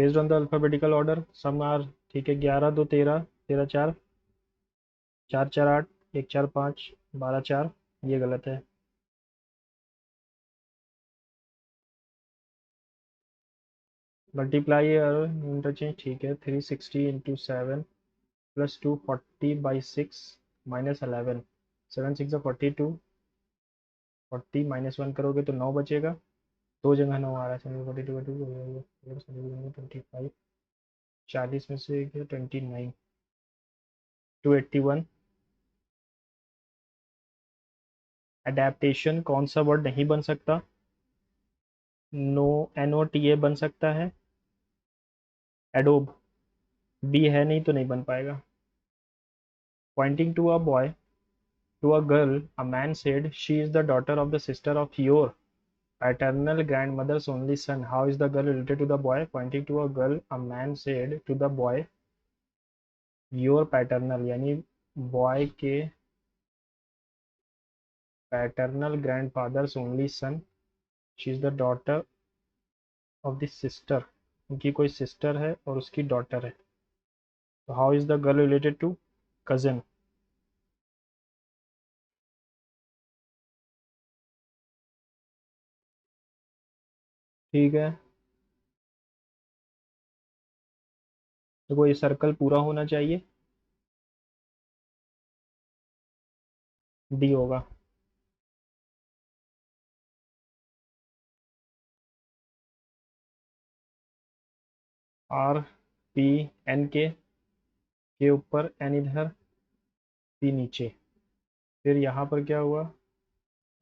Based on the alphabetical order some are, ठीक है, 11 2 13, 13 4, 4 4 8, 1 4 5, 12 4, ये गलत है। मल्टीप्लाई और इंटरचेंज, ठीक है, 360 इंटू 7 प्लस 240/6 माइनस 11, 7 6 42, 40 -1 करोगे तो 9 बचेगा, दो जगह 9 आ रहा है, 25, 40 में से 29, 281। एडेप्टेशन कौन सा वर्ड नहीं बन सकता? नो, NOTA बन सकता है। एडोब बी है नहीं तो नहीं बन पाएगा। Pointing to a boy, to a girl, a man said she is the daughter of the sister of your paternal grandmother's only son. How is the girl related to the boy? Pointing to a girl, a man said to the boy, your paternal, यानी boy के paternal grandfather's only son, she is the daughter of the sister, उनकी कोई sister है और उसकी daughter है। तो how is the girl related to cousin? ठीक है, तो कोई सर्कल पूरा होना चाहिए, डी होगा। आर पी एन के ऊपर, एन इधर, पी नीचे, फिर यहाँ पर क्या हुआ,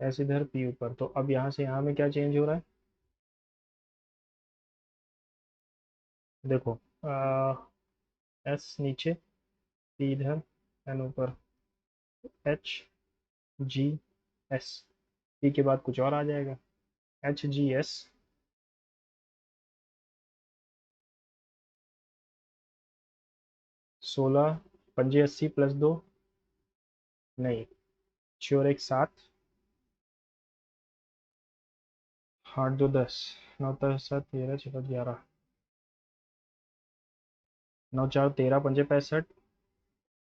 एस इधर, पी ऊपर। तो अब यहाँ से यहाँ में क्या चेंज हो रहा है, देखो, एस नीचे, पी इधर, एन ऊपर, एच जी एस, पी के बाद कुछ और आ जाएगा, HGS। 16 पंजे 80 प्लस 2, नहीं, 6 और 1 7, 8 2 10, 9 10 7 13 6 11, 9 4 13 पंजे 65,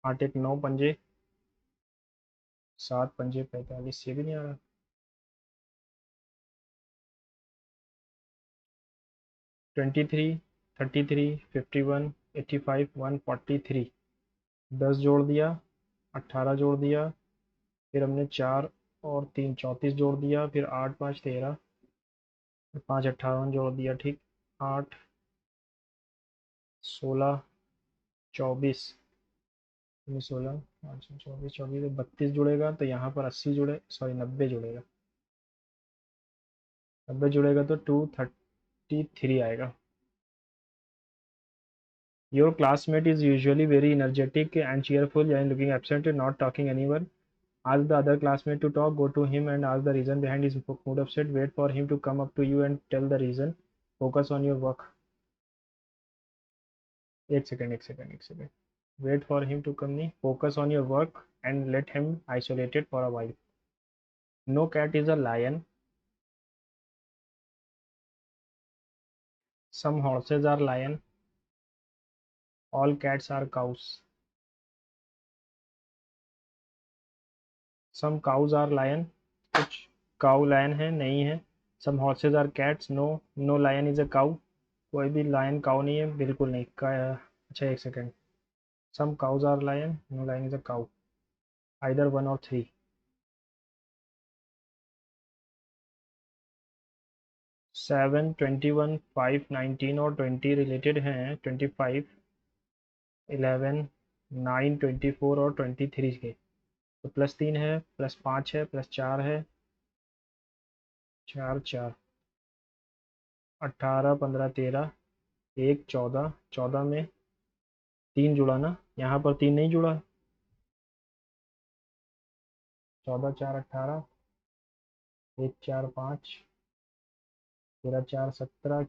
8 1 9 पंजे 7 पंजे 45, ये भी नहीं आ रहा। 23 33 51 85 143, 10 जोड़ दिया, 18 जोड़ दिया, फिर हमने 4 और 3 34 जोड़ दिया, फिर 8 5 13, 5 58 जोड़ दिया, ठीक, 8 16 24, 16 5 24 24, 32 जुड़ेगा तो यहाँ पर 80 जुड़े, सॉरी 90 जुड़ेगा, 90 जुड़ेगा तो 233 आएगा। Your classmate is usually very energetic and cheerful and looking absent and not talking anyone. Ask the other classmate to talk. Go to him and ask the reason behind his mood upset. Wait for him to come up to you and tell the reason. Focus on your work. एक second. Wait for him to come नहीं, focus on your work and let him isolated for a while. No cat is a lion. Some horses are lion. All cats are cows. Some cows are lion. कुछ cow lion है, नहीं है। Some horses are cats. No, no lion is a cow. कोई भी lion cow नहीं है, बिल्कुल नहीं का। अच्छा एक second, some cows are lion, no lion is a cow, either 1 और 3। 7 21 5 19 और 20 रिलेटेड हैं, 25 11 9 24 और 23 के, तो +3 है, +5 है, +4 है, 4 4, 18 15 13, 1 14, 14 में 3 जुड़ा ना, यहाँ पर 3 नहीं जुड़ा, 14 4 18, 1 4 5, 13 4 17,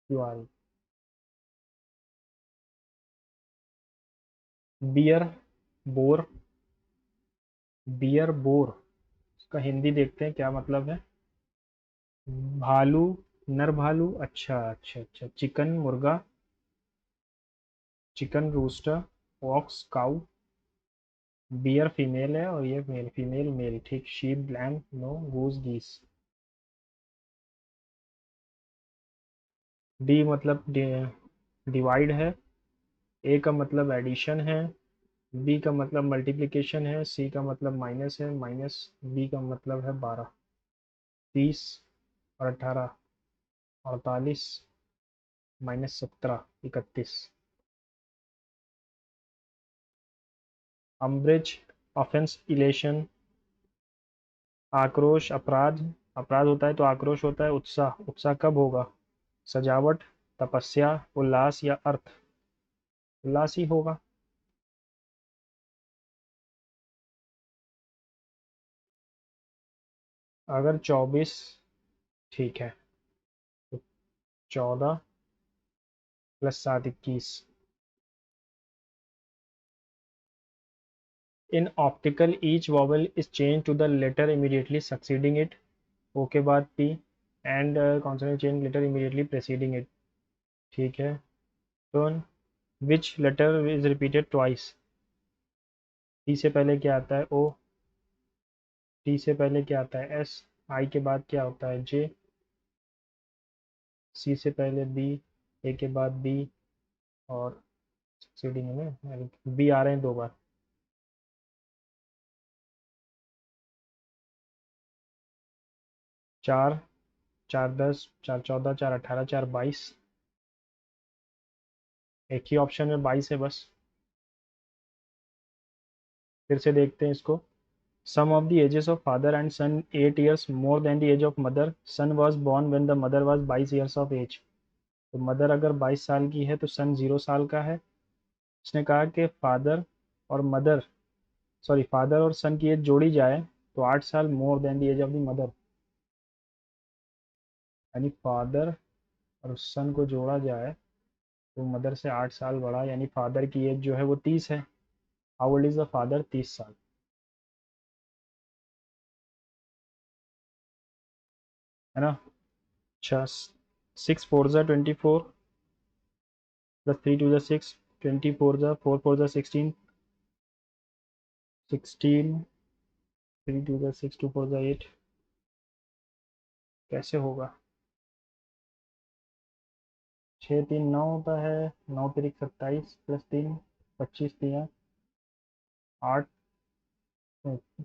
QRE। बियर बोर, बियर बोर, इसका हिंदी देखते हैं क्या मतलब है। भालू नर भालू, अच्छा अच्छा अच्छा, चिकन मुर्गा, चिकन रूस्टर, ऑक्स काऊ, बियर फीमेल है और ये मेल, फीमेल मेल, ठीक। शीप लैम नो, गूज गीस। डी मतलब डिवाइड है, ए का मतलब एडिशन है, बी का मतलब मल्टीप्लिकेशन है, सी का मतलब माइनस है, माइनस बी का मतलब है 12। 30 और 18, 48, -17, 31। अम्ब्रेज, ऑफेंस, इलेशन, आक्रोश, अपराध, अपराध होता है तो आक्रोश होता है। उत्साह, उत्साह कब होगा? सजावट, तपस्या, उल्लास या अर्थ? उल्लास ही होगा। अगर 24, ठीक है, तो 14 + 7, 21। In optical each vowel is change to the letter immediately succeeding it, O के बाद P, and consonant change letter immediately preceding it, ठीक है। तो which letter is repeated twice? T से पहले क्या आता है? ओ। टी से पहले क्या आता है? एस। आई के बाद क्या होता है? जे। सी से पहले बी, ए के बाद बी, और सक्सीडिंग में बी आ रहे हैं 2 बार। 4, 4 10, 4 14, 4 18, 4 22। एक ही ऑप्शन में 22 है बस। फिर से देखते हैं इसको। Sum of the ages of father and son 8 years more than the age of mother. Son was born when the mother was 22 years of age. तो मदर अगर 22 साल की है तो सन 0 साल का है। उसने कहा कि फादर और मदर, सॉरी, फादर और सन की एज जोड़ी जाए तो 8 साल more than the age of the mother. यानी फादर और सन को जोड़ा जाए तो मदर से 8 साल बड़ा, यानी फादर की एज जो है वो 30 है। How old is the father? 30 साल, है ना। अच्छा, 6 4 ज़ा 24, +3 2 ज़ा 6, 24 ज़ा 4 4 ज़ा 16, 16, 3 2 ज़ा 6, 2 4 ज़ा 8। कैसे होगा? 6 3 9 होता है, 9 3 27, +3 25, 3 8,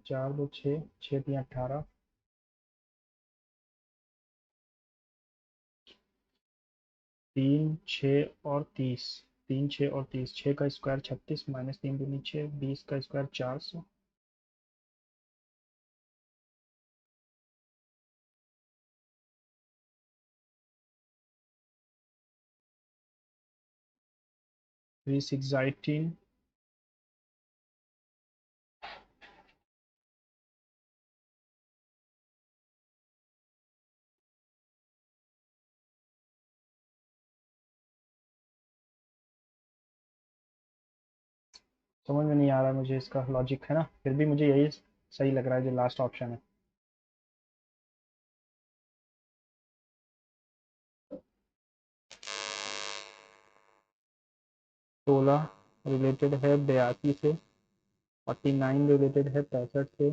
4 2 6, 6 3 18, 3 6 और 30, 3 6 और 30, 6 का स्क्वायर 36, -3 दूनी 6, 20 का स्क्वायर 400। 3 6 ज़ा 18। समझ में नहीं आ रहा मुझे इसका लॉजिक, है ना, फिर भी मुझे यही सही लग रहा है जो लास्ट ऑप्शन है। 16 रिलेटेड है 82 से, 49 रिलेटेड है 65 से,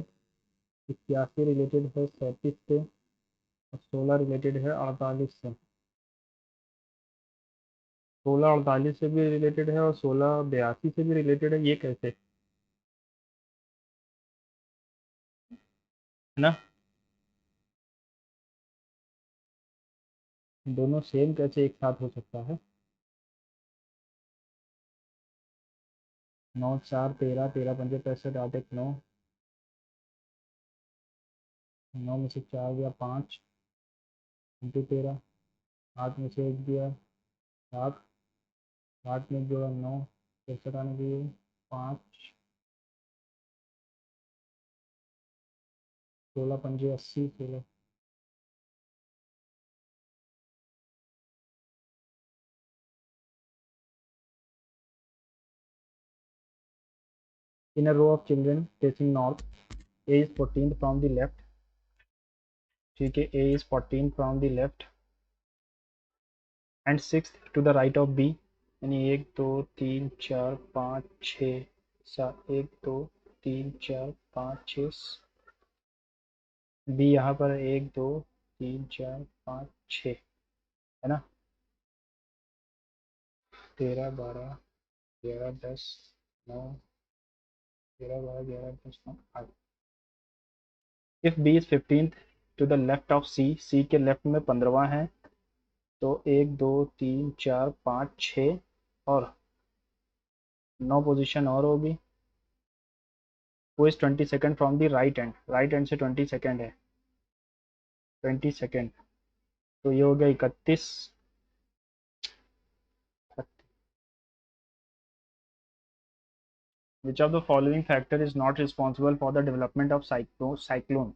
81 रिलेटेड है 37 से, और 16 रिलेटेड है 48 से। 16 48 से भी रिलेटेड है और 16 82 से भी रिलेटेड है, ये कैसे? है ना, दोनों सेम कैसे एक साथ हो सकता है? 9 4 13, 13 5 65, 8 1 9, 9 में से 4 गया 5, इंटू 13, 8 में से 1 दिया 7, 8 में जोड़ा 9, 63 आने के 5, 16 पंजे 80, 16। In a row of children facing north, A is 14 from the left, ठीक है, A is 14 from the left, and six to the right of B, यानी 1 2 3 4 5 6 7, 1 2 3 4 5 6, बी यहाँ पर 1 2 3 4 5 6 है ना, 13 12 11 10 9, 13 12 11 10 9 8। If B is 15th to the left of C, C के left में 15वां है, तो 1 2 3 4 5 6 और 9 पोजीशन और होगी। वो is 22nd from the right and, right and से 22nd है, 22nd, तो ये हो गया 31। Which of the following factor is not responsible for the development of cyclone?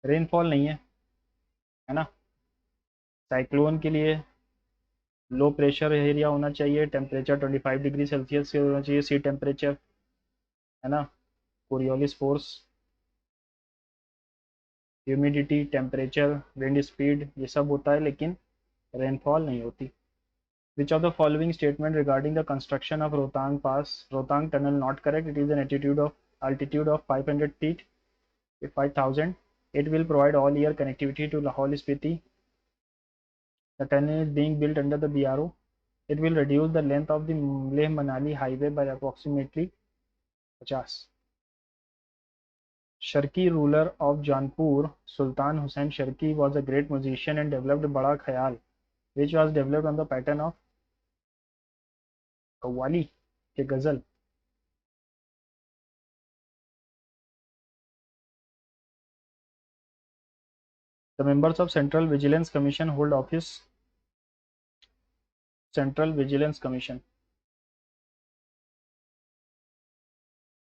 Rainfall नहीं है ना। साइक्लोन के लिए लो प्रेशर एरिया होना चाहिए, टेम्परेचर 25 डिग्री सेल्सियस से होना चाहिए, सी टेम्परेचर, है ना। Coriolis force, humidity, temperature, wind speed, ये सब होता है, लेकिन रेनफॉल नहीं होती। Which of the following statement regarding the construction of Rohtang Pass, Rohtang Tunnel not correct? It is an altitude of 500 feet, 5,000. It will provide all year connectivity to Lahore Spiti. The tunnel is being built under the BRO. It will reduce the length of the Leh Manali highway by approximately 50. Sharki, ruler of Jaunpur, Sultan Hussain Sharki was a great musician and developed Bada Khayal, which was developed on the pattern of Qawwali ke ghazal. The members of Central Vigilance Commission hold office. Central vigilance commission,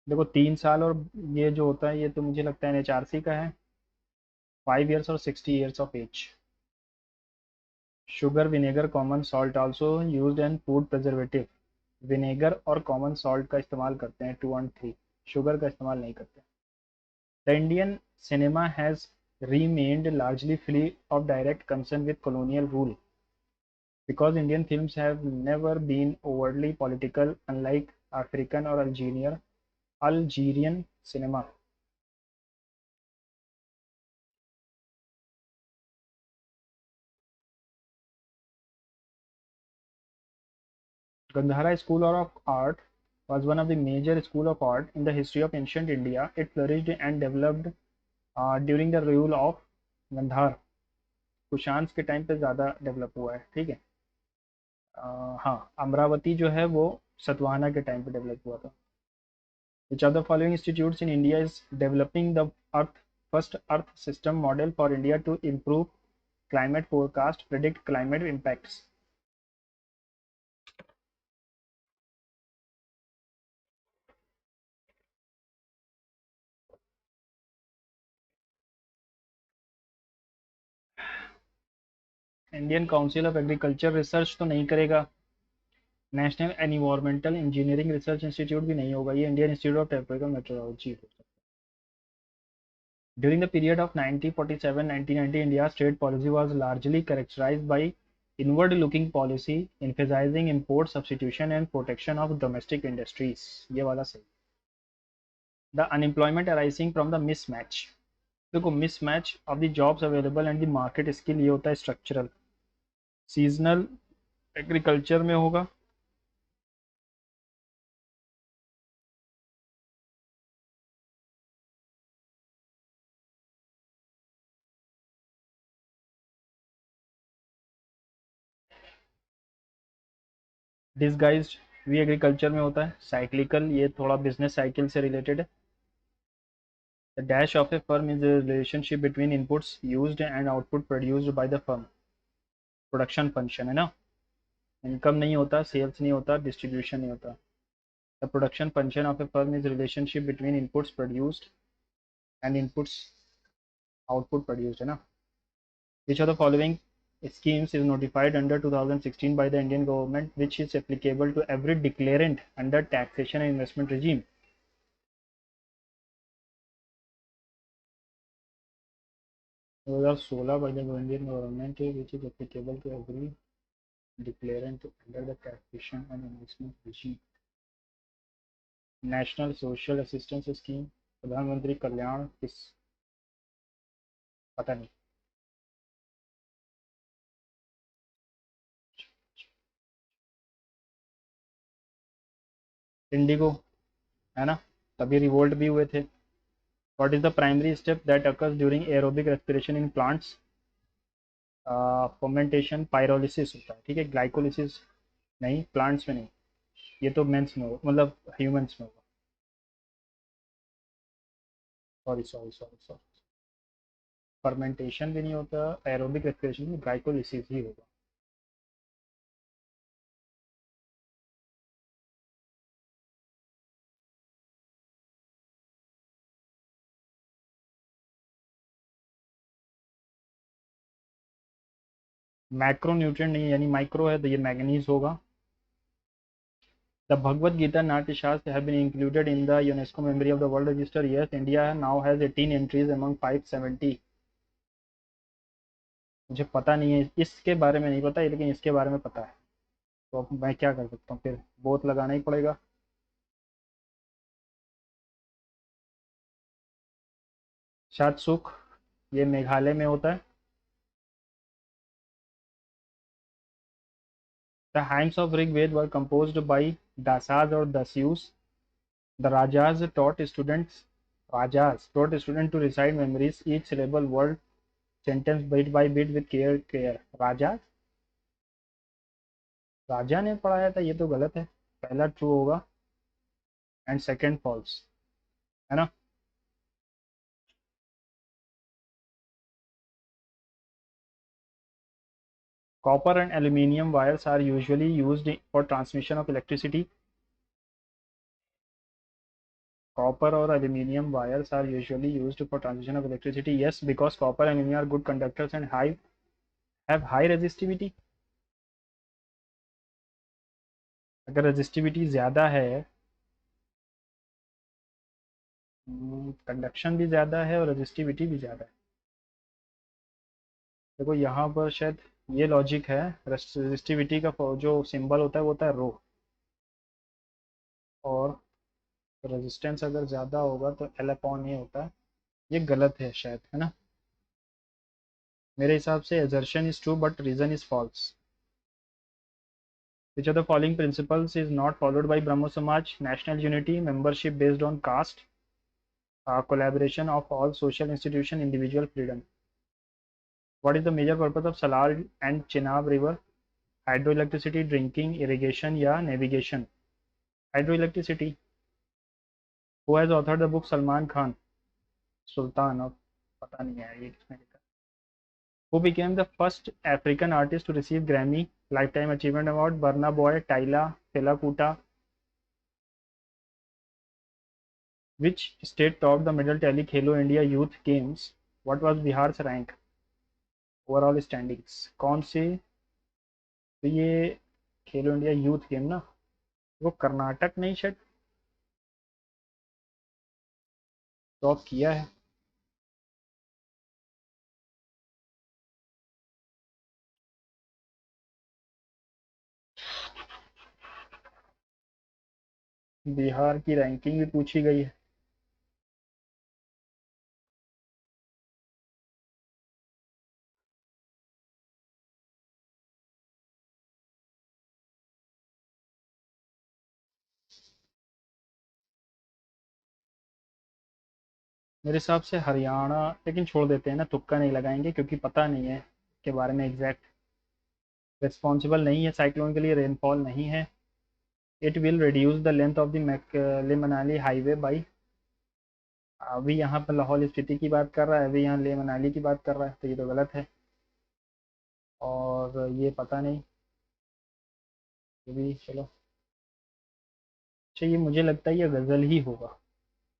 देखो 3 साल, और ये जो होता है ये तो मुझे लगता है एनएचआरसी का है, 5 years और 60 years of age. Sugar, vinegar, common salt also used in food preservative. Vinegar और कॉमन सॉल्ट का इस्तेमाल करते हैं 2 और 3, शुगर का इस्तेमाल नहीं करते। The Indian cinema has remained largely free of direct concern with colonial rule because Indian films have never been overtly political, unlike African or Algerian cinema. Gandhara School of Art was one of the major schools of art in the history of ancient India. It flourished and developed during the rule of Gandhar. Kushans के time पे ज़्यादा develop हुआ है, ठीक है। हाँ, अमरावती जो है वो सतवाहना के टाइम पे डेवलप हुआ था। Which of the following institutes in India is developing the first Earth system model for India to improve climate forecast, predict climate impacts? Indian council of agriculture research तो नहीं करेगा, national environmental engineering research institute भी नहीं होगा, ये Indian Institute of technical metrology हो सकता है। During the period of 1947-1990, India's trade policy was largely characterized by inward-looking policy, emphasizing import substitution and protection of domestic industries. ये वाला सही। The unemployment arising from the mismatch. देखो, mismatch of the jobs available and the market skill, ये होता है structural. Seasonal agriculture में होगा। Disguised भी एग्रीकल्चर में होता है। साइक्लिकल, ये थोड़ा बिजनेस साइकिल से रिलेटेड है। The dash of A firm is the relationship between inputs used and output produced by the firm. Production function है ना, इनकम नहीं होता, सेल्स नहीं होता, डिस्ट्रीब्यूशन नहीं होता। The production function of A firm is relationship between inputs produced and inputs output produced, है ना। विच of the following schemes is notified under 2016 by the Indian government, which is applicable to every declarant under taxation and investment regime? 2016 by the Indian government which is applicable to every declarant under the taxation and investment regime. National social assistance scheme, प्रधानमंत्री कल्याण किस, पता नहीं। Indigo, है ना, तभी revolt भी हुए थे। What is the primary step that occurs during aerobic respiration in plants? Fermentation, pyrolysis होता है, ठीक है, ग्लाइकोलिसिस नहीं, प्लांट्स में नहीं, ये तो मेंस में हो, मतलब ह्यूमंस में होगा। Sorry sorry sorry sorry, fermentation भी नहीं होता, एरोबिक रेस्पिरेशन में ग्लाइकोलिसिस ही होगा। मैक्रो न्यूट्रिएंट नहीं है, यानी माइक्रो है, तो ये मैग्नीज होगा। The Bhagavad Gita Natyashastra have been included in the UNESCO Memory of the World Register. Yes, India now has 18 entries among 570. मुझे पता नहीं है, इसके बारे में नहीं पता है, लेकिन इसके बारे में पता है, तो अब मैं क्या कर सकता हूँ, फिर बोथ लगाना ही पड़ेगा। शातसुख, ये मेघालय में होता है। The hymns of Rig Ved were composed by Dasas or Dasyus. The Rajas taught students to recite memories, each syllable, word, sentence bit by bit with care. राजा ने पढ़ाया था, ये तो गलत है, पहला ट्रू होगा एंड सेकंड फॉल्स, है ना। Copper and aluminium wires are usually used for transmission of electricity. Copper or aluminium wires are usually used for transmission of electricity. Yes, because copper and aluminum are good conductors and have high resistivity. अगर resistivity ज़्यादा है, conduction भी ज़्यादा है और resistivity भी ज़्यादा है। देखो यहाँ पर शायद ये लॉजिक है, रेजिस्टिविटी का जो सिंबल होता है वो होता है रो, और रेजिस्टेंस अगर ज़्यादा होगा तो एल अपॉन ए होता है। ये गलत है शायद, है ना, मेरे हिसाब से assertion is true but reason is false. Which of the following principles is not followed by Brahmo Samaj? National unity, membership based on caste, collaboration of all social institution, individual freedom. What is the major purpose of Salal and Chenab river? Hydroelectricity, drinking, irrigation या navigation? Hydroelectricity. Who has authored the book Salman Khan? Sultan of, पता नहीं है ये किसने लिखा। Who became the first African artist to receive Grammy Lifetime Achievement Award? Burna Boy, Tyla, Fela Kuti. Which state topped the medal tally Khelo India Youth Games? What was Bihar's rank? Overall standings. कौन से, तो ये खेलो India youth game ना, वो कर्नाटक नहीं शायद top किया है। बिहार की रैंकिंग भी पूछी गई है। मेरे हिसाब से हरियाणा, लेकिन छोड़ देते हैं ना, तुक्का नहीं लगाएंगे क्योंकि पता नहीं है के बारे में एग्जैक्ट। रिस्पॉन्सिबल नहीं है साइक्लोन के लिए, रेनफॉल नहीं है। It will reduce the length of the ले मनाली हाईवे बाई, अभी यहाँ पर लाहौल स्पीति की बात कर रहा है, अभी यहाँ ले मनाली की बात कर रहा है, तो ये तो गलत है। और ये पता नहीं, ये भी चलो, अच्छा ये मुझे लगता है ये गज़ल ही होगा,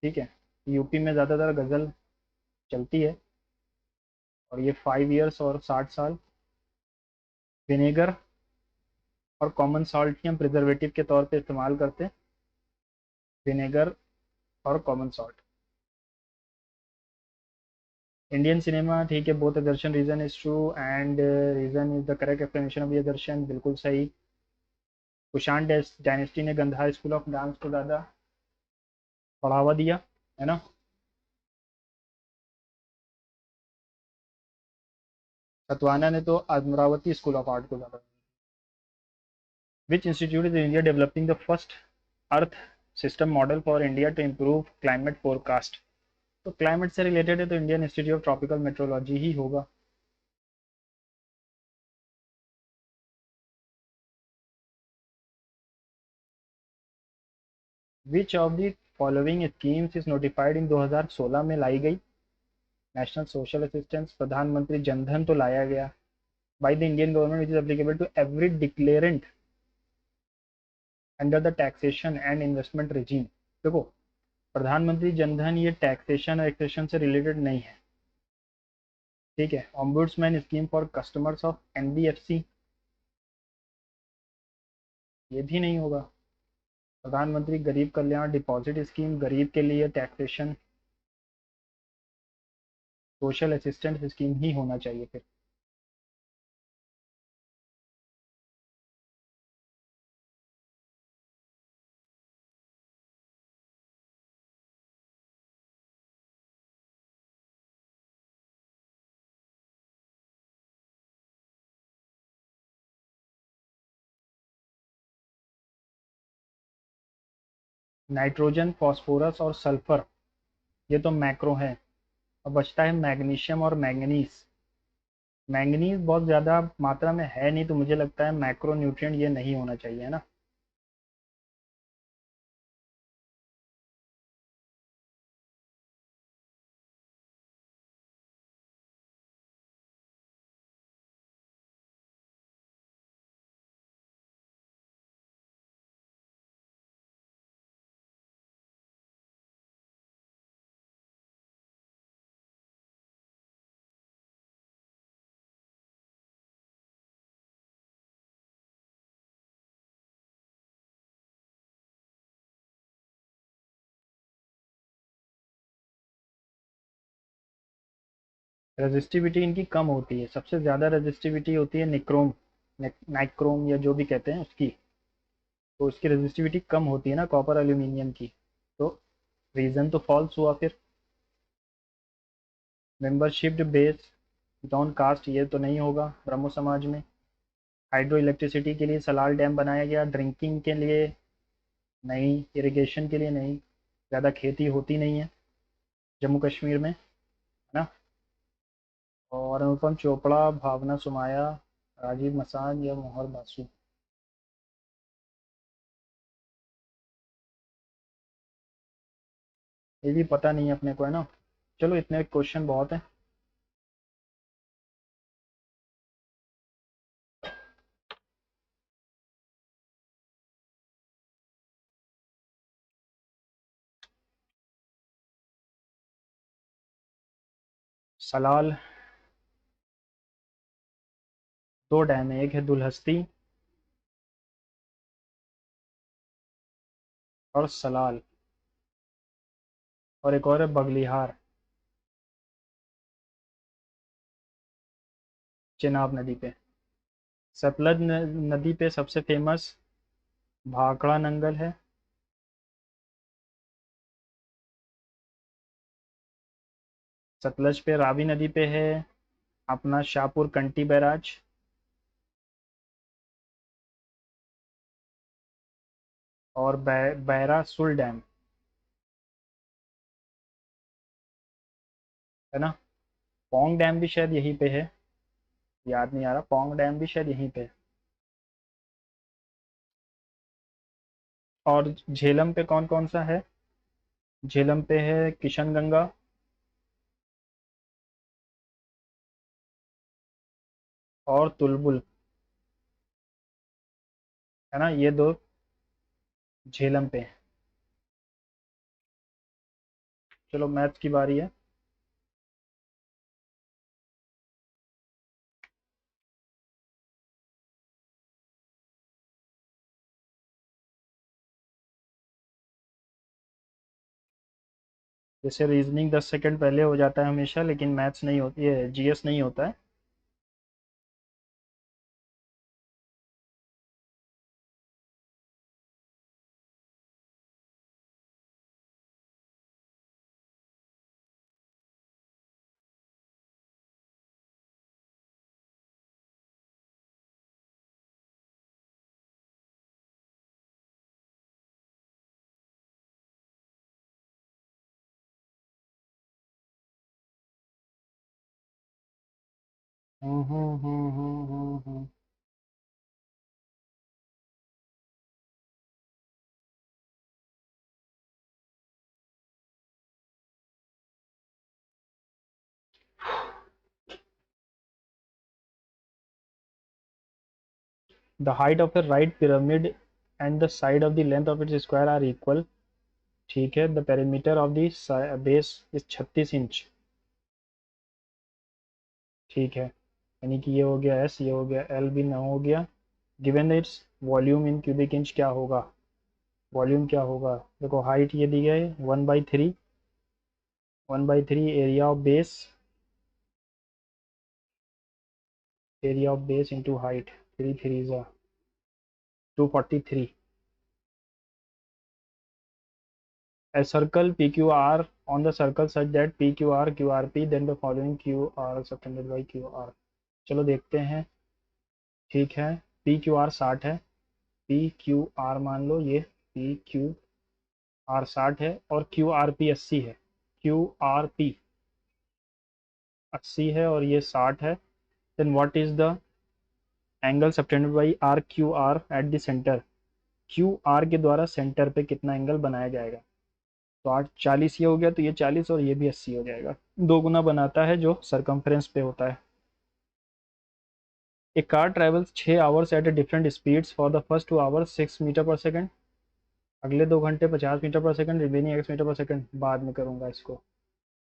ठीक है, यूपी में ज़्यादातर गज़ल चलती है, और ये 5 इयर्स और 60 साल। विनेगर और कॉमन सॉल्ट ही हम प्रिजर्वेटिव के तौर पे इस्तेमाल करते हैं, विनेगर और कॉमन सॉल्ट। इंडियन सिनेमा ठीक है, both assertion reason is true and reason is the correct explanation of ये दर्शन, बिल्कुल सही। कुषाण डायनेस्टी ने गंधा स्कूल ऑफ डांस को ज़्यादा बढ़ावा दिया, है ना। सतवाना ने तो अमरावती स्कूल ऑफ आर्ट को ज़्यादा। Which institute is India developing the first earth system model for India to improve climate forecast. तो क्लाइमेट से रिलेटेड है तो Indian Institute of Tropical Meteorology ही होगा। Which of the following schemes is notified in 2016 में लाई गई। National social assistance, प्रधानमंत्री जनधन तो लाया गया। By the Indian government which is applicable to every declarant under the taxation and investment regime. देखो, प्रधानमंत्री जनधन ये टैक्सेशन और एक्सेशन से रिलेटेड नहीं है, ठीक है। Ombudsman scheme for customers of NBFC, ये भी नहीं होगा। प्रधानमंत्री गरीब कल्याण डिपॉजिट स्कीम, गरीब के लिए टैक्सेशन, सोशल असिस्टेंस स्कीम ही होना चाहिए फिर। नाइट्रोजन, फॉस्फोरस और सल्फर, ये तो मैक्रो है। अब बचता है मैग्नीशियम और मैंगनीज। मैंगनीज बहुत ज़्यादा मात्रा में है नहीं, तो मुझे लगता है मैक्रो न्यूट्रिएंट ये नहीं होना चाहिए, है ना। रेजिस्टिविटी इनकी कम होती है, सबसे ज़्यादा रेजिस्टिविटी होती है निक्रोम, नाइक्रोम या जो भी कहते हैं उसकी, तो उसकी रेजिस्टिविटी कम होती है ना कॉपर एल्यूमिनियम की। तो रीज़न तो फॉल्स हुआ फिर। मेंबरशिप बेस डॉन कास्ट, ये तो नहीं होगा ब्रह्मो समाज में। हाइड्रो इलेक्ट्रिसिटी के लिए सलाल डैम बनाया गया, ड्रिंकिंग के लिए नहीं, इरिगेशन के लिए नहीं, ज़्यादा खेती होती नहीं है जम्मू कश्मीर में, है ना। और अनुपम चोपड़ा, भावना सुमाया, राजीव मसान या मोहर बासु, ये भी पता नहीं है अपने को, है ना। चलो इतने क्वेश्चन बहुत है। सलाल, दो डैम है, एक है दुलहस्ती और सलाल, और एक और है बगलिहार, चेनाब नदी पे। सतलज नदी पे सबसे फेमस भाखड़ा नंगल है। सतलज पे रावी नदी पे है अपना शाहपुर कंटी बैराज, और बैरा सुल डैम, है ना। पोंग डैम भी शायद यहीं पे है, याद नहीं आ रहा, पोंग डैम भी शायद यहीं पे है। और झेलम पे कौन कौन सा है। झेलम पे है किशनगंगा, और तुलबुल, है ना, ये दो झेलम पे हैं। चलो मैथ्स की बारी है। जैसे रीजनिंग 10 सेकंड पहले हो जाता है हमेशा, लेकिन मैथ्स नहीं होती है, जीएस नहीं होता है। The height of a right pyramid and the side of the length of its square are equal. ठीक है, the perimeter of the base is 36 inch. ठीक है, यानी कि ये हो गया एस, ये हो गया एल भी ना हो गया। गिवन इट्स वॉल्यूम इन क्यूबिक इंच क्या होगा? वॉल्यूम क्या होगा? देखो हाइट ये दी गई 1/3, 1/3 area of base, area of base into height, 3 3 ज़ा 243। A circle PQR on the circle such that PQR QRP then the following QR subtended by QR। चलो देखते हैं। ठीक है, PQR 60 है, PQR मान लो ये PQR 60 है और QRP 80 है। QRP 80 है और ये 60 है। Then what is the angle subtended by RQR at the centre? QR के द्वारा सेंटर पे कितना एंगल बनाया जाएगा? तो 8 40 ये हो गया, तो ये 40 और ये भी 80 हो जाएगा। दो गुना बनाता है जो सरकमफ्रेंस पे होता है। A car travels 6 hours at a different speeds for the first 2 hours 6 metre पर सेकेंड। अगले 2 घंटे 50 मीटर पर सेकेंड, रिमेनिंग x मीटर पर सेकेंड बाद में करूंगा इसको।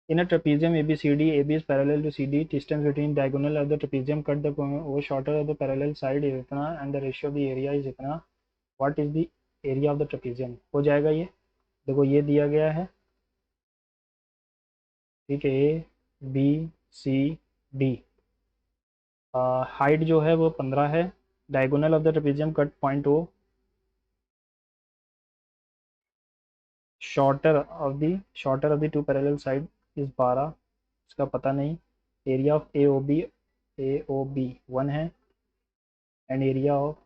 In a trapezium ABCD, AB is parallel to CD, distance between diagonal of the trapezium cut the वो shorter of the parallel side is इतना and the ratio of the area is इतना। What is the area of the trapezium? हो जाएगा ये। देखो ये दिया गया है, ठीक है, ABCD। हाइट जो है वो 15 है, diagonal of the trapezium cut point O, shorter of the two parallel side is 12, इसका पता नहीं। एरिया ऑफ AOB 1 है एंड एरिया ऑफ,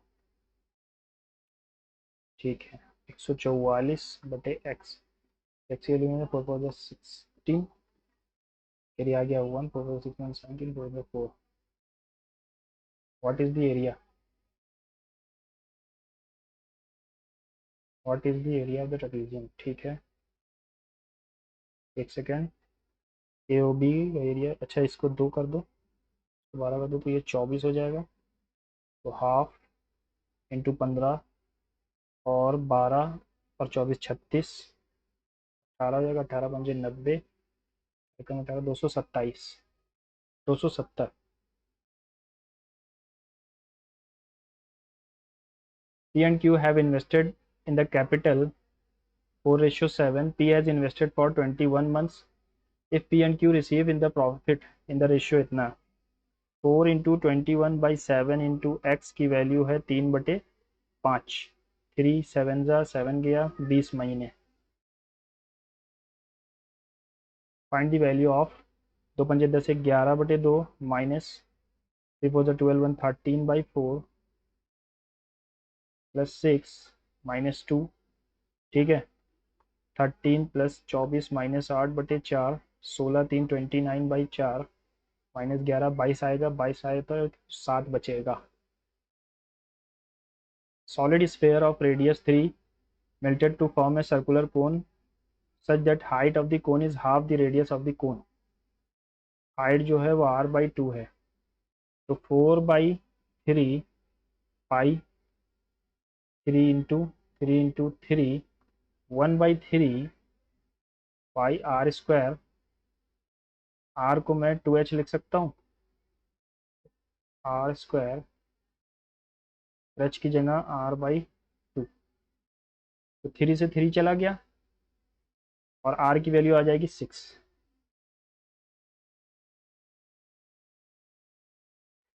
ठीक है, 144/x, एक्स के लिए 4/16, एरिया आ गया 1, 4/6 4/4। What is the area? What is the area of the trapezium? ठीक है, एक सेकेंड। AOB का एरिया, अच्छा इसको 2 कर दो, 12 कर दो तो ये 24 हो जाएगा। तो हाफ इंटू 15 और 12 और 24 36, 18 हो जाएगा। 18×5 = 90, 18 227, 270। P and Q have invested in the capital 4:7. P has invested for 21 months. If P and Q receive in the profit in the ratio इतना, 4 × 21/7 इंटू एक्स की वैल्यू है 3/5। 3 7 ज़ा 7 गया, 20 महीने। Find the value of 2×5 = 10, 11/2 minus 3×4 = 12, 13/4 plus 6 -2। ठीक है, 13 plus 24 minus 8/4, 16 3 29/4 minus 11 22 आएगा, 22 आए तो 7 बचेगा। Solid sphere of radius 3 melted to form a circular cone such that height of the cone is half the radius of the cone। Height जो है वो r/2 है, तो 4/3 3 × 1/3 पाई r²। r को मैं 2h लिख सकता हूँ, r², h की जगह r/2। तो 3 से 3 चला गया, और आर की वैल्यू आ जाएगी 6।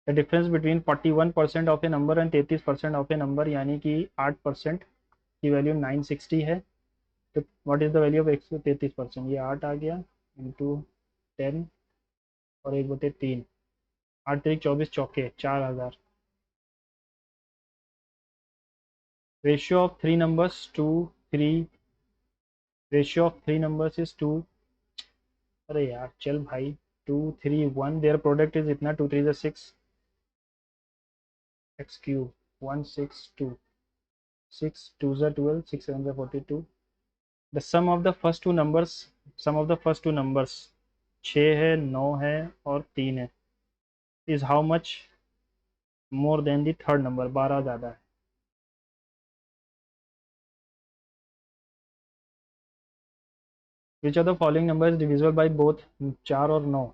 The difference between 41% of A number and 33% of A number, यानी कि 8% की वैल्यू 960 है। तो what is the value of 133%? ये 8 आ गया इंटू 10 और 1/3। 8 3 24 चौके 4000। Ratio of three numbers two three, ratio of three numbers is two, अरे यार चल भाई, 2 3 1, देयर प्रोडक्ट इज इतना, 2 3 6, X cube 162, 6 2 12, 6 7 42। The sum of the first two numbers, sum of the first two numbers 6 है, 9 है और 3 है, is how much more than the third number, 12 ज़्यादा है। Which are the following number is divisible by both 4 और 9?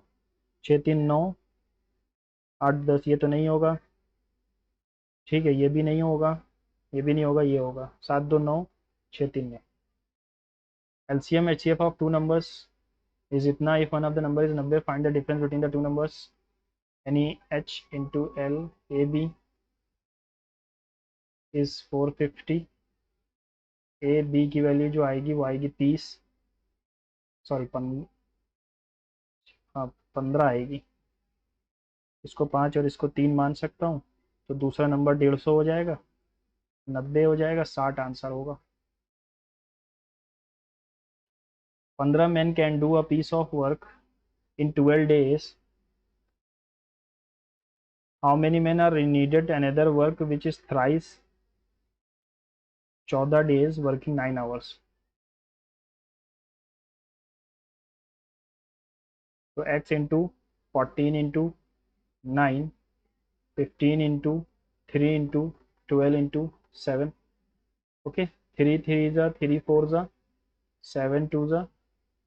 6 3 9, 8 10, ये तो नहीं होगा। ठीक है, ये भी नहीं होगा, ये भी नहीं होगा, ये होगा। 7 2 9, 6 3 9। LCM HCF of two numbers is इतना, if one of the number is 90, find the difference between the two numbers, यानी H into L A B is 450। A B की वैल्यू जो आएगी वो आएगी 30, सॉरी हाँ 15 आएगी। इसको 5 और इसको 3 मान सकता हूँ, तो दूसरा नंबर 150 हो जाएगा, 90 हो जाएगा, 60 आंसर होगा। 15 men can do a piece of work in 12 days. How many men are needed another work which is thrice 14 days working 9 hours? तो x into 14 into 9, 15 into 3 into 12 into 7। Okay, 3 3 ज़ा 3 4 ज़ा 7 2 ज़ा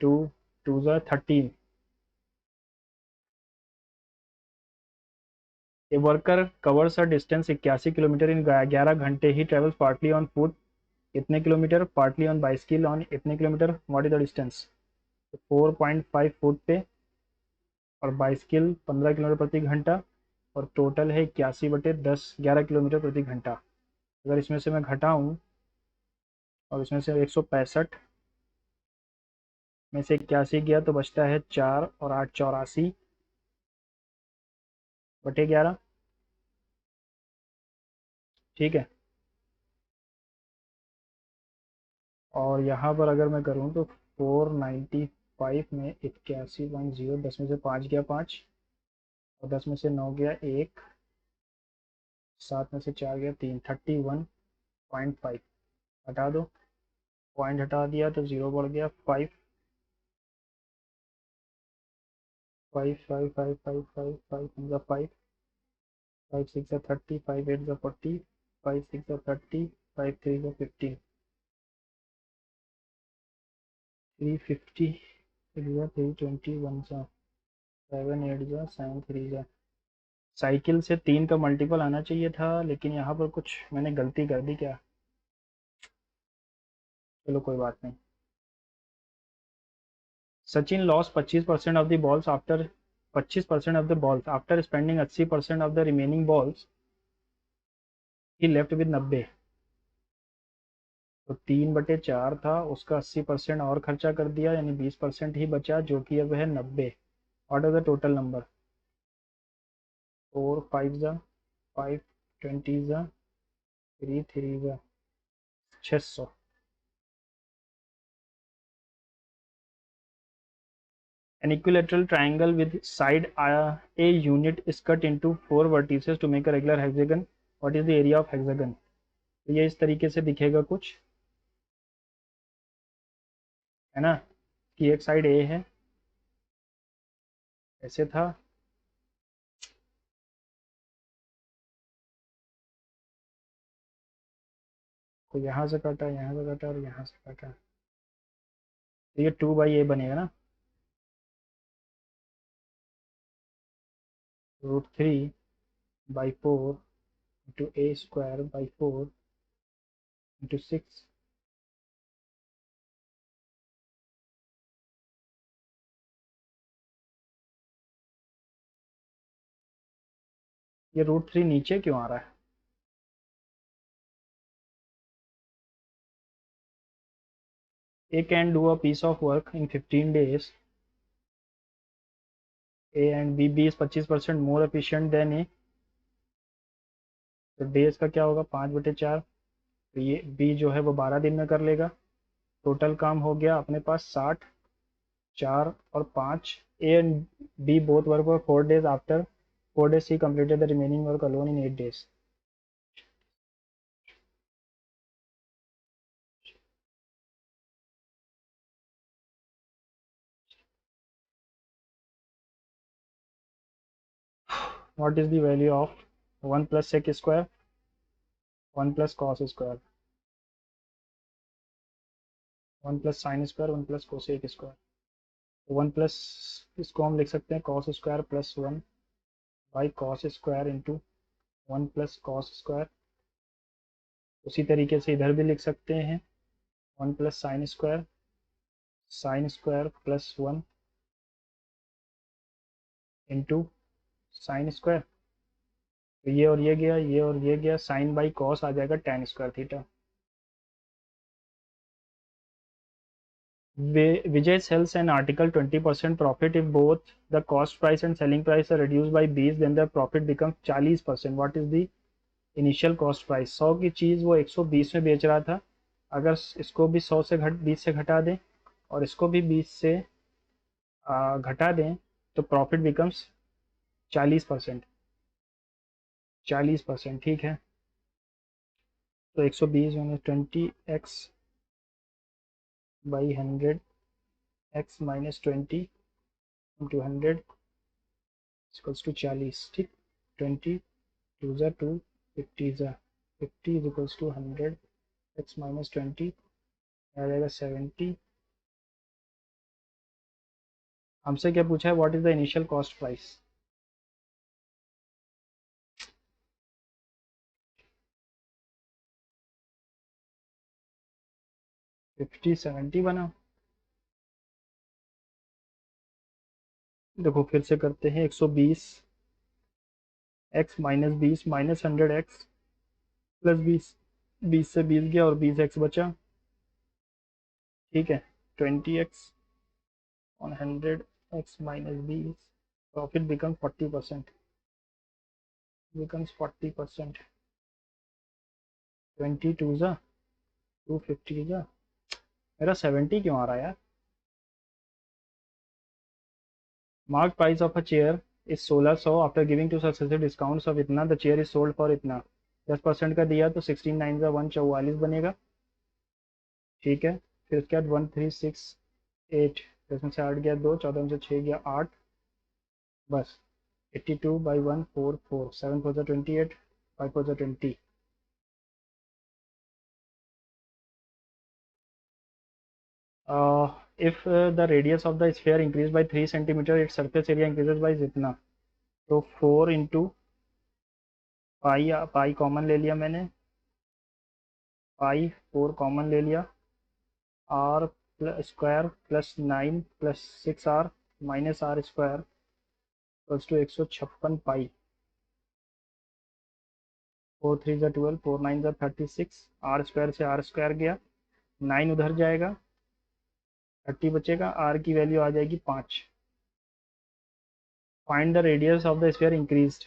2 2 ज़ा 13। A worker covers a distance 81 kilometre in 11 घंटे, he travels partly on foot इतने kilometre, partly on bicycle on इतने kilometre, what is the distance? 4.5 foot पे, और बाइसिकल 15 किलोमीटर प्रति घंटा, और टोटल है 81/10 11 किलोमीटर प्रति घंटा। अगर इसमें से मैं घटाऊँ और इसमें से 165 में से 81 गया तो बचता है 4 और 8 84/11। ठीक है, और यहाँ पर अगर मैं करूँ तो 495 में 81.0, 10 में से 5 गया 5, और 10 में से 9 गया 1, 7 में से 4 गया 3, 31.5। हटा दो, पॉइंट हटा दिया तो 0 बढ़ गया 5, 5 5 5 5 5 5 5, 5 6 30, 5 8 40, 5 6 30, 5 3 15, 350, 321 जा 7 8 जा 7 3 जा। साइकिल से 3 का मल्टीपल आना चाहिए था, लेकिन यहाँ पर कुछ मैंने गलती कर दी क्या? चलो कोई बात नहीं। Sachin loss 25% of the balls after, 25% of the balls after spending 80% of the remaining balls, he left with 90। तो 3/4 था, उसका 80% और खर्चा कर दिया, यानी 20% ही बचा, जो कि अब है 90। What are the total number? 4 5 जा 5 20 जा 3 3 जा 600। An equilateral triangle with side a unit is cut into 4 vertices to make a regular hexagon. What is the area of hexagon? तो ये इस तरीके से दिखेगा कुछ, है ना, कि एक साइड ए है, ऐसे था, तो यहाँ से कटा, यहाँ से कटा और यहाँ से कटा, तो ये 2/a बनेगा ना, √3/4 इंटू a² 4 इंटू 6 ये √3 नीचे क्यों आ रहा है? A can do a piece of work in 15 days. A and B is 25% more efficient than A. तो डेज का क्या होगा? 5/4। तो ये B जो है वो 12 दिन में कर लेगा। टोटल काम हो गया अपने पास 60। 4 और 5। A and B both work for 4 days. After 4 days he completed the remaining work alone in 8 days. What is the value of 1 plus sec square, 1 plus cos square, 1 plus sin square, 1 plus cosec square? 1 plus, इसको हम लिख सकते हैं cos square plus 1 by cos square into 1 plus cos square. उसी तरीके से इधर भी लिख सकते हैं 1 plus sine square plus 1 into sine square. तो ये और ये गया, ये और ये गया, साइन बाई कॉस आ जाएगा tan square theta. Vijay sells an article 20% profit. If both the cost price and selling price are reduced by 20, then the profit becomes 40%. What is the initial cost price? 100 की चीज़ वो 120 में बेच रहा था। अगर इसको भी 100 से 20 से घटा दें और इसको भी 20 से घटा दें तो प्रॉफिट बिकम्स 40%। 40%, ठीक है। तो 120 minus 20x by 100, x minus 20 into 100 equals to 40, ठीक। 20 टू ज़ा 2, 50 ज़ा 50 is equals to 100, x minus 20 आ जाएगा 70। हमसे क्या पूछा है? What is the initial cost price? 50 70 बना। देखो फिर से करते हैं। 120 x minus 20 minus 100x plus 20, 20 से 20 गया और 20x बचा, ठीक है। 20x on 100x minus 20, profit become 40%, becomes 40%। 20 टू ज़ा 250 ज़ा, मेरा 70 क्यों आ रहा है यार? Mark price of a chair is 1600 after giving two successive discounts of इतना, the chair is sold for इतना। 10% का दिया तो 16 9 ज़ा 144 बनेगा, ठीक है। फिर उसके बाद 1368, इसमें से 8 गया 2, 14 में से 6 गया 8, बस। 82 by 144, 7 4 28, 5 4 20। If the radius of the sphere increase by 3 centimetre, its surface area increases by जितना। तो 4 इंटू पाई, पाई कॉमन ले लिया मैंने, पाई 4 कॉमन ले लिया, R square plus 9 plus 6r minus R square plus टू 156 पाई। 4 3 ज़ा 12, 4 9 ज़ा 36, आर स्क्वायर से आर स्क्वायर गया, 9 उधर जाएगा, 30 बचेगा, आर की वैल्यू आ जाएगी 5। Find the radius of the sphere increased.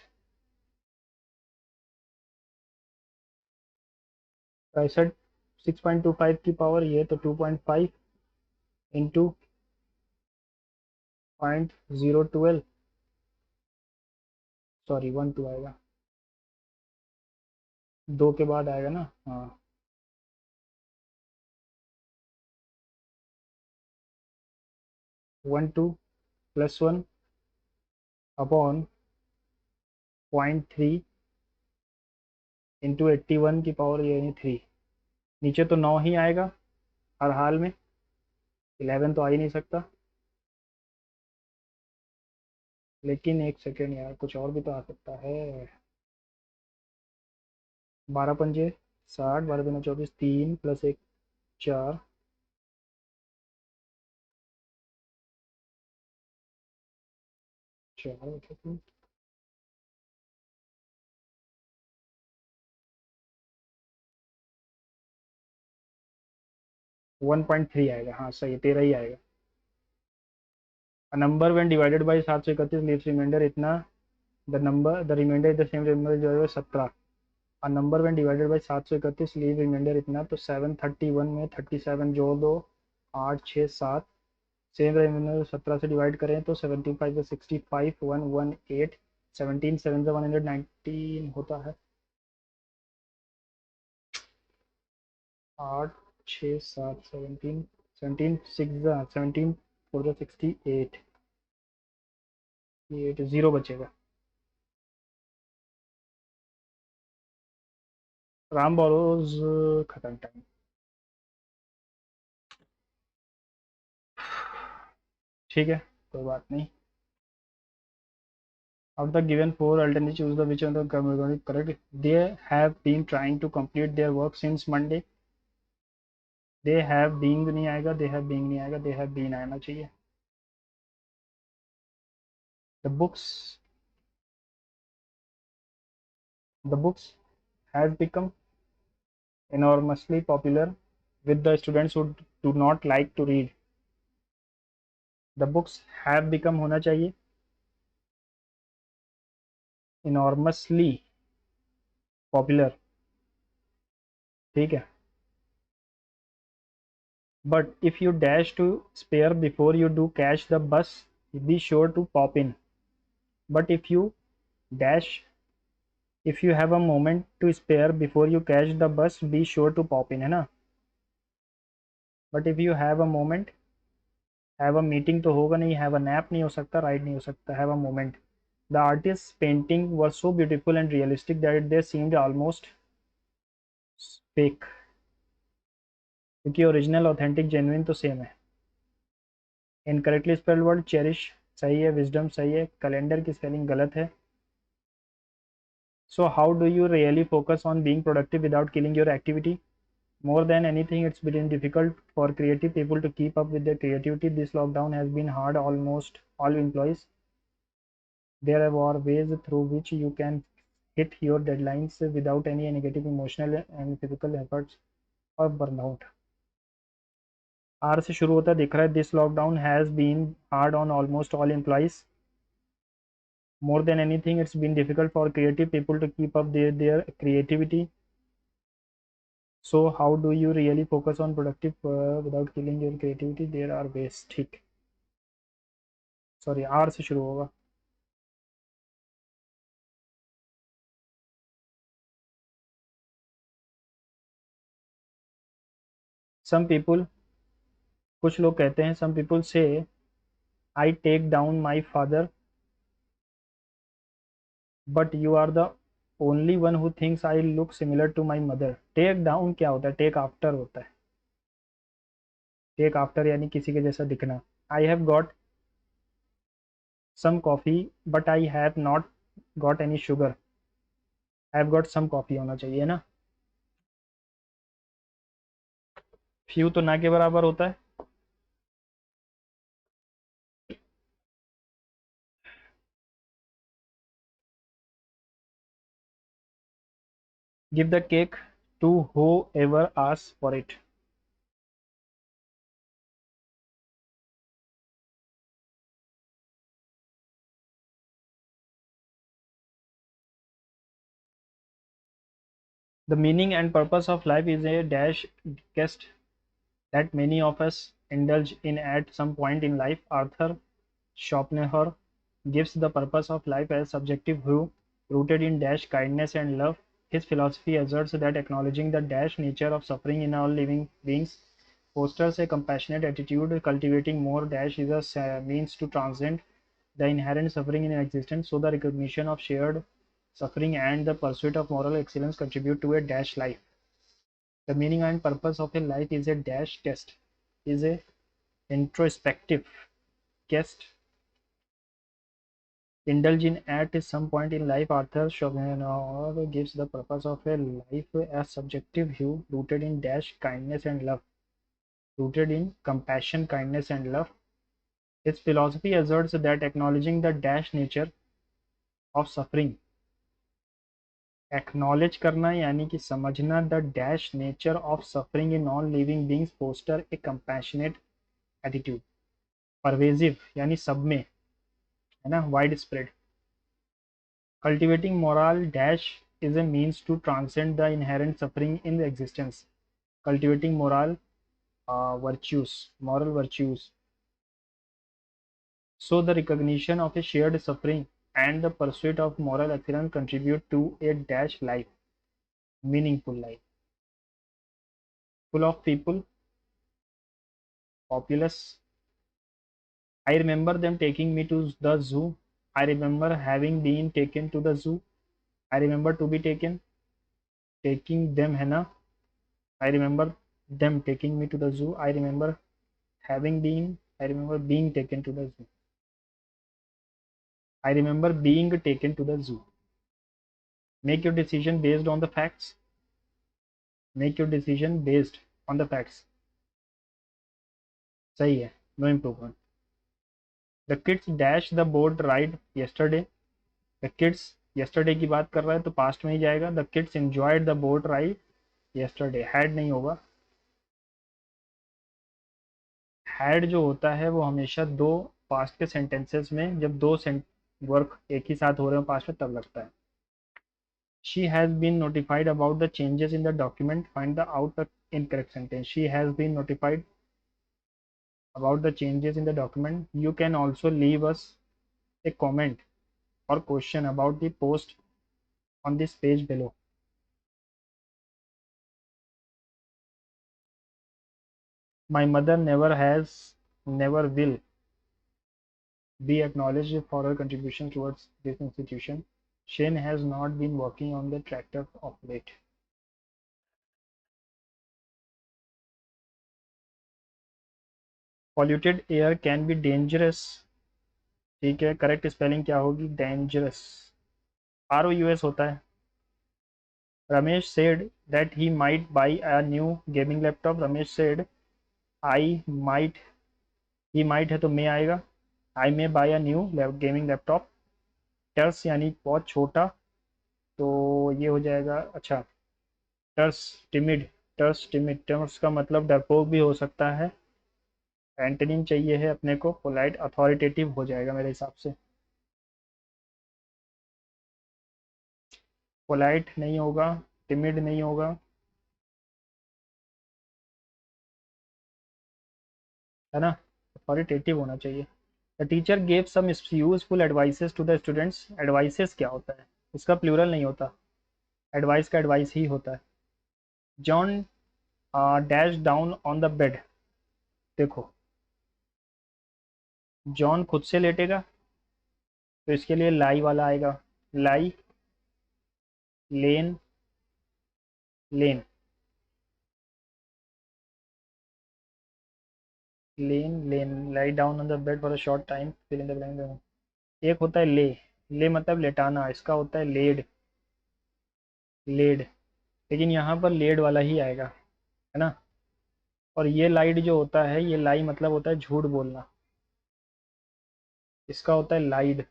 65 6.25 की पावर, ये तो 2.5 इंटू 0.012, सॉरी 12 आएगा, 2 के बाद आएगा ना, हाँ। 12 प्लस 1 अपॉन 0.3 इंटू 81 की पावर यानी 3। नीचे तो 9 ही आएगा हर हाल में, 11 तो आ ही नहीं सकता। लेकिन एक सेकेंड यार, कुछ और भी तो आ सकता है। 12 पंजे 60, 12 दूना 24, 3 प्लस 1 4, 1.3 आएगा, हाँ सही, 13 ही आएगा। Number when divided by 731 leaves remainder इतना, the remainder is the same number divided by 17। और number when divided by 731 leave remainder इतना, तो 731 में 37 जोड़ दो, 8 6 7, सेम रिमाइंडर 17 से डिवाइड करें तो 75 से 65 118, 17 7 से 119 होता है। 8 6 7 17, 17 6 17 4 68, ये 0 बचेगा। राम बोरोज, खत्म टाइम। ठीक है, कोई बात नहीं। Out of the given four alternatives, choose the which one the government correct. They have been trying to complete their work since Monday. They have been नहीं आएगा, they have been नहीं आएगा, they have been आना चाहिए। The books, the books has become enormously popular with the students who do not like to read. The books have become होना चाहिए enormously popular, ठीक है। But if you dash to spare before you do catch the bus, be sure to pop in. But if you dash, if you have a moment to spare before you catch the bus, be sure to pop in, है ना। But if you have a moment, have a meeting तो होगा नहीं, have a nap नहीं हो सकता, ride नहीं हो सकता, have a moment. The artist's painting was so beautiful and realistic that they seemed almost fake, क्योंकि ओरिजिनल ऑथेंटिक जेन्युइन तो सेम है। इनकरेक्टली स्पेल्ड वर्ड चेरिश सही है, विजडम सही है, कैलेंडर की स्पेलिंग गलत है। So how do you really focus on being productive without killing your activity? More than anything, it's been difficult for creative people to keep up with their creativity. This lockdown has been hard almost all employees. There are ways through which you can hit your deadlines without any negative emotional and physical efforts or burnout. R से शुरू होता दिख रहा है। This lockdown has been hard on almost all employees. More than anything, it's been difficult for creative people to keep up their creativity. So how do you really focus on productive without killing your creativity? There are ways, ठीक, sorry R से शुरू होगा। सम people, कुछ लोग कहते हैं, some people say I take down my father but you are the only one who thinks I look similar to my mother. Take down क्या होता है? टेक आफ्टर होता है। टेक आफ्टर यानी किसी के जैसा दिखना। I have got some coffee but I have not got any sugar. I have got some coffee होना चाहिए ना। फ्यू तो ना के बराबर होता है। Give the cake to whoever ask for it. The meaning and purpose of life is a dash quest that many of us indulge in at some point in life. Arthur Schopenhauer gives the purpose of life as subjective view rooted in dash kindness and love. His philosophy asserts that acknowledging the dash nature of suffering in all living beings fosters a compassionate attitude. Cultivating more dash is a means to transcend the inherent suffering in existence. So the recognition of shared suffering and the pursuit of moral excellence contribute to a dash life. The meaning and purpose of a life is a dash test, is a introspective quest indulge in at some point in life. Arthur Schopenhauer gives the purpose of a life as subjective view rooted in dash kindness and love, rooted in compassion, kindness, and love. His philosophy asserts that acknowledging the dash nature of suffering acknowledge करना यानी कि समझना the dash nature of suffering in non living beings, foster a compassionate attitude. Pervasive यानी सब में, है ना, wide spread. Cultivating moral dash is a means to transcend the inherent suffering in existence. Cultivating moral virtues, moral virtues. So the recognition of a shared suffering and the pursuit of moral excellence contribute to a dash life, meaningful life, full of people, populous. I remember them taking me to the zoo. I remember having been taken to the zoo. I remember to be taking them, है ना. I remember them taking me to the zoo. I remember being taken to the zoo. I remember being taken to the zoo. Make your decision based on the facts. Make your decision based on the facts. सही है, no improvement. The kids dash the boat ride yesterday. The kids yesterday की बात कर रहा है तो past में ही जाएगा। The kids enjoyed the boat ride yesterday, had नहीं होगा। had जो होता है वो हमेशा दो पास्ट के सेंटेंसेस में, जब दो वर्क एक ही साथ हो रहे हो पास्ट में, तब लगता है। She has been notified about the changes in the document. Find the out the incorrect sentence. She has been notified about the changes in the document. You can also leave us a comment or question about the post on this page below. My mother never has, never will be acknowledged for her contribution towards this institution. Shane has not been working on the tractor of late. Polluted air can be dangerous. ठीक है, correct spelling क्या होगी? Dangerous, ROUS होता है। Ramesh said that he might buy a new gaming laptop. Ramesh said I might, he might है तो may आएगा। I may buy a new gaming laptop. टर्स यानी बहुत छोटा, तो ये हो जाएगा, अच्छा, टर्स टिमिड। टर्स टिमिड, टर्स का मतलब डरपोक भी हो सकता है। एंटोनिम चाहिए है अपने को, पोलाइट अथॉरिटेटिव हो जाएगा मेरे हिसाब से। पोलाइट नहीं होगा, टिमिड नहीं होगा, है ना, अथॉरिटेटिव होना चाहिए। The teacher gave some useful advices to the students. Advices क्या होता है? इसका प्लूरल नहीं होता, एडवाइस का एडवाइस ही होता है। John dash down on the bed. देखो, जॉन खुद से लेटेगा तो इसके लिए लाई वाला आएगा। Lie, lain, lain, lain, lain, lie down on the bed for a short time, fill in the blank. एक होता है ले, ले मतलब लेटाना, इसका होता है लेड, लेड। लेकिन यहाँ पर लेड वाला ही आएगा, है ना। और ये लाइड जो होता है, ये लाई मतलब होता है झूठ बोलना, इसका होता है लाइड,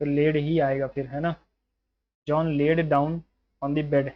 तो लेड ही आएगा फिर, है ना। John laid down on the bed.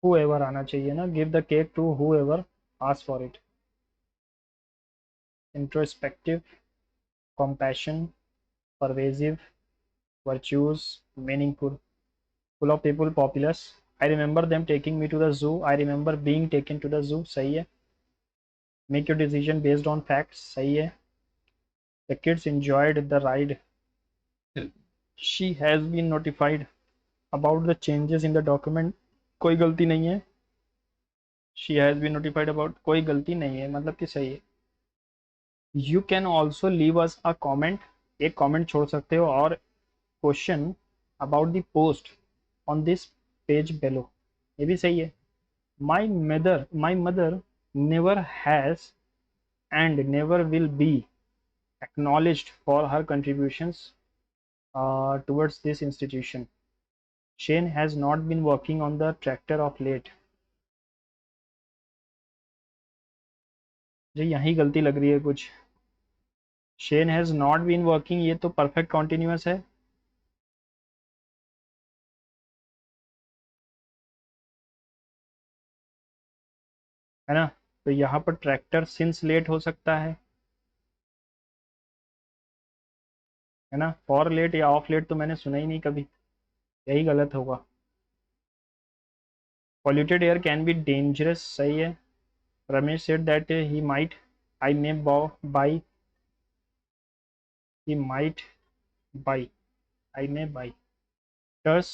whoever आना चाहिए ना, give the cake to whoever ask for it. Introspective, compassion, pervasive, virtuous, meaningful, full of people, populous. I remember them taking me to the zoo. I remember being taken to the zoo. सही है. Make your decision based on facts. सही है. The kids enjoyed the ride. She has been notified about the changes in the document. कोई गलती नहीं है. She has been notified about, कोई गलती नहीं है मतलब कि सही है. You can also leave us a comment. एक comment छोड़ सकते हो, और question about the post on this page below. ये भी सही है. My mother never has and never will be acknowledged for her contributions towards this institution. Shane has not been working on the tractor of late. जी यही गलती लग रही है कुछ. Shane has not been working, ये तो परफेक्ट कॉन्टिन्यूस है ना. तो यहाँ पर ट्रैक्टर सिंस लेट हो सकता है ना. फॉर लेट या ऑफ लेट तो मैंने सुना ही नहीं कभी. यही गलत होगा. Polluted air can be dangerous, सही है. Ramesh said that he might, I may buy, he might buy, I may buy. टर्स,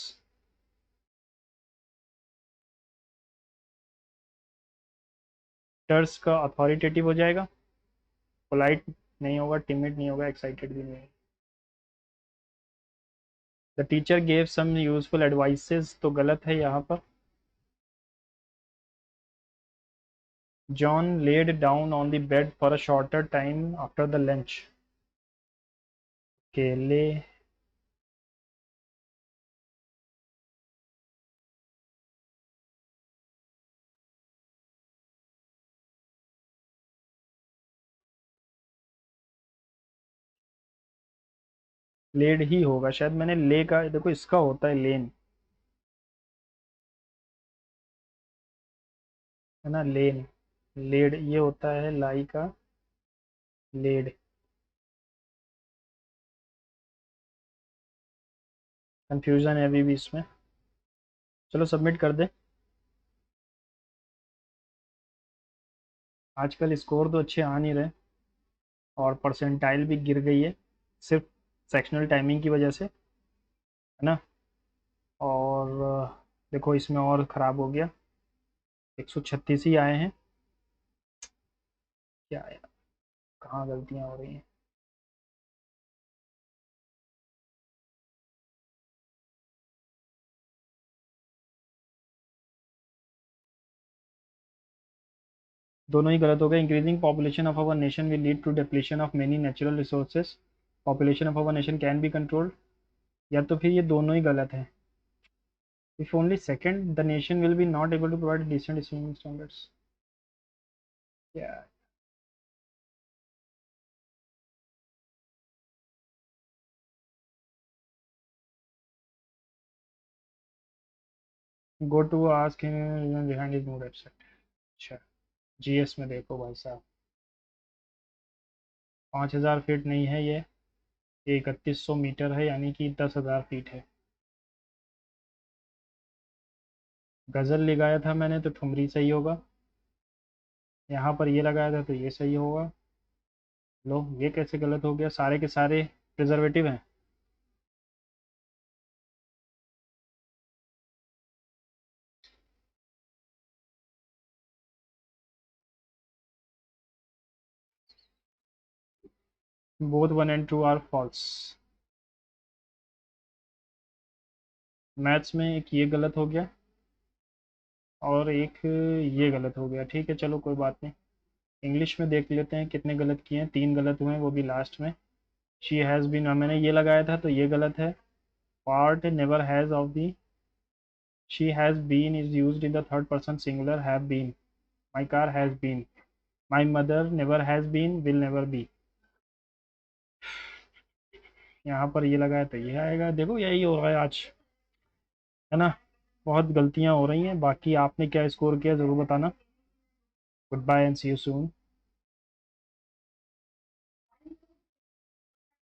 टर्स का अथॉरिटेटिव हो जाएगा. पोलाइट नहीं होगा, टिमिड नहीं होगा, एक्साइटेड भी नहीं होगा. The teacher gave some useful advices तो गलत है यहाँ पर. John laid down on the bed for a shorter time after the lunch. केले, लेड ही होगा शायद. मैंने ले का, देखो इसका होता है लेन, है ना. लेन, लेड ये होता है लाई का लेड. कंफ्यूजन है अभी भी इसमें. चलो सबमिट कर दे. आजकल स्कोर तो अच्छे आ नहीं रहे, और परसेंटाइल भी गिर गई है, सिर्फ सेक्शनल टाइमिंग की वजह से, है ना. और देखो इसमें और ख़राब हो गया. 136 ही आए हैं. क्या यार, कहाँ गलतियाँ हो रही हैं. दोनों ही गलत हो गए. Increasing population of our nation will lead to depletion of many natural resources. Population of our nation can be controlled. या तो फिर ये दोनों ही गलत है. If only second, the nation will be not able to provide decent swimming standards. Go to ask him behind his mood upset. अच्छा, GS में देखो भाई साहब, 5000 फीट नहीं है ये 3100 मीटर है, यानी कि 10,000 फीट है. गज़ल लगाया था मैंने तो ठुमरी सही होगा. यहाँ पर ये लगाया था तो ये सही होगा. लो ये कैसे गलत हो गया, सारे के सारे प्रिजर्वेटिव हैं. Both 1 and 2 are false. Maths में एक ये गलत हो गया, और एक ये गलत हो गया. ठीक है चलो कोई बात नहीं. इंग्लिश में देख लेते हैं कितने गलत किए हैं. 3 गलत हुए हैं, वो भी लास्ट में. शी हैज़ बीन, मैंने ये लगाया था तो ये गलत है. Part never has of the, she has been is used in the third person singular, have been. My car has been. My mother never has been, will never be. यहाँ पर ये लगाया तो ये आएगा. देखो यही हो रहा है आज, है ना. बहुत गलतियां हो रही हैं। बाकी आपने क्या स्कोर किया ज़रूर बताना। Goodbye and see you soon.